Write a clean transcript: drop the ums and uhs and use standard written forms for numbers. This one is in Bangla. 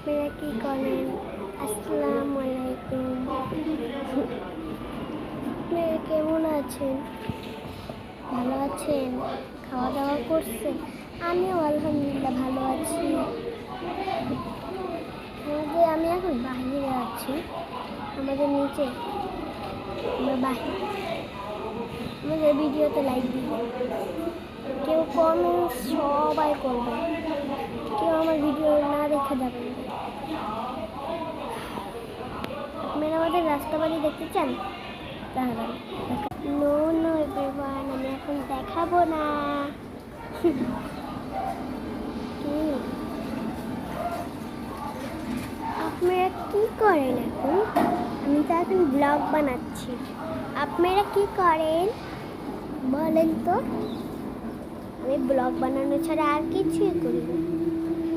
আপনারা কি করেন? আসসালামু আলাইকুম। আপনারা কেমন আছেন? ভালো আছেন? খাওয়া দাওয়া করছেন? আমিও আলহামদুলিল্লাহ ভালো আছি। আমি এখন বাহিরে আছি, আমাদের নিচে। আমাদের ভিডিওতে লাইক দিবেন, কেউ কমেন্ট সবাই করবেন, কেউ আমার ভিডিও না দেখে যাবেন। আপনারা আমাদের রাস্তা বাড়ি দেখতে চান? তাহলে নো নো এভরিওয়ান, আমি এখন দেখাবো না। আপনারা কি করেন এখন? আমি তো এখন ব্লগ বানাচ্ছি। আপনারা কি করেন বলেন তো? আমি ব্লগ বানানো ছাড়া আর কিছুই করি না।